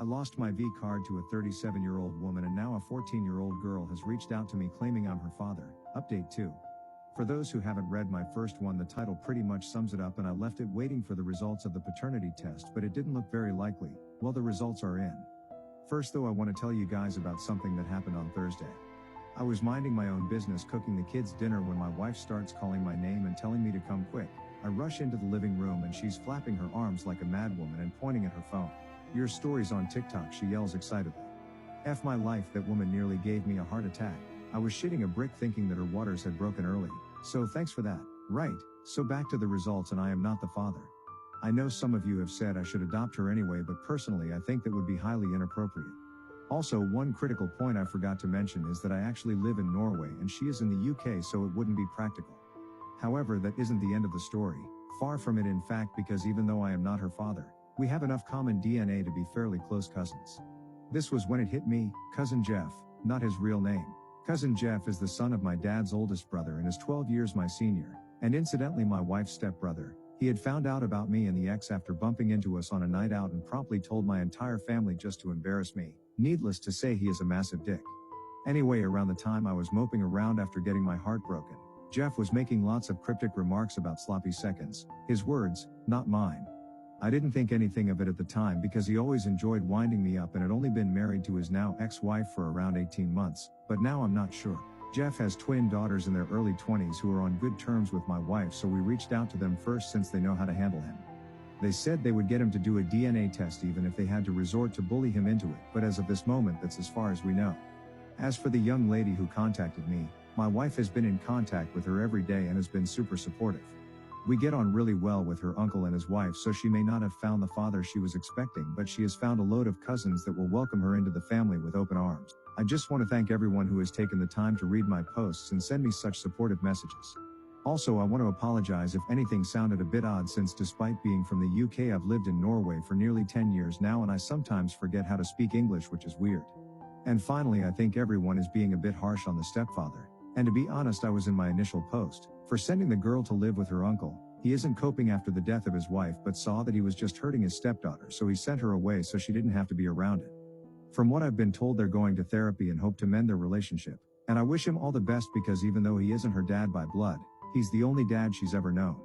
I lost my V card to a 37-year-old woman and now a 14-year-old girl has reached out to me claiming I'm her father. Update 2. For those who haven't read my first one, the title pretty much sums it up and I left it waiting for the results of the paternity test, but it didn't look very likely. Well, the results are in. First though, I want to tell you guys about something that happened on Thursday. I was minding my own business cooking the kids dinner when my wife starts calling my name and telling me to come quick. I rush into the living room and she's flapping her arms like a madwoman and pointing at her phone. "Your story's on TikTok," she yells excitedly. F my life, that woman nearly gave me a heart attack. I was shitting a brick thinking that her waters had broken early. So thanks for that. Right, so back to the results, and I am not the father. I know some of you have said I should adopt her anyway, but personally I think that would be highly inappropriate. Also, one critical point I forgot to mention is that I actually live in Norway and she is in the UK, so it wouldn't be practical. However, that isn't the end of the story. Far from it, in fact, because even though I am not her father, we have enough common DNA to be fairly close cousins. This was when it hit me. Cousin Jeff, not his real name. Cousin Jeff is the son of my dad's oldest brother and is 12 years my senior, and incidentally my wife's stepbrother. He had found out about me and the ex after bumping into us on a night out and promptly told my entire family just to embarrass me. Needless to say, he is a massive dick. Anyway, around the time I was moping around after getting my heart broken, Jeff was making lots of cryptic remarks about sloppy seconds. His words, not mine. I didn't think anything of it at the time because he always enjoyed winding me up and had only been married to his now ex-wife for around 18 months, but now I'm not sure. Jeff has twin daughters in their early 20s who are on good terms with my wife, so we reached out to them first since they know how to handle him. They said they would get him to do a DNA test even if they had to resort to bully him into it, but as of this moment that's as far as we know. As for the young lady who contacted me, my wife has been in contact with her every day and has been super supportive. We get on really well with her uncle and his wife, so she may not have found the father she was expecting, but she has found a load of cousins that will welcome her into the family with open arms. I just want to thank everyone who has taken the time to read my posts and send me such supportive messages. Also, I want to apologize if anything sounded a bit odd, since despite being from the UK, I've lived in Norway for nearly 10 years now and I sometimes forget how to speak English, which is weird. And finally, I think everyone is being a bit harsh on the stepfather. And to be honest, I was in my initial post for sending the girl to live with her uncle. He isn't coping after the death of his wife, but saw that he was just hurting his stepdaughter, so he sent her away so she didn't have to be around it. From what I've been told, they're going to therapy and hope to mend their relationship. And I wish him all the best because even though he isn't her dad by blood, he's the only dad she's ever known.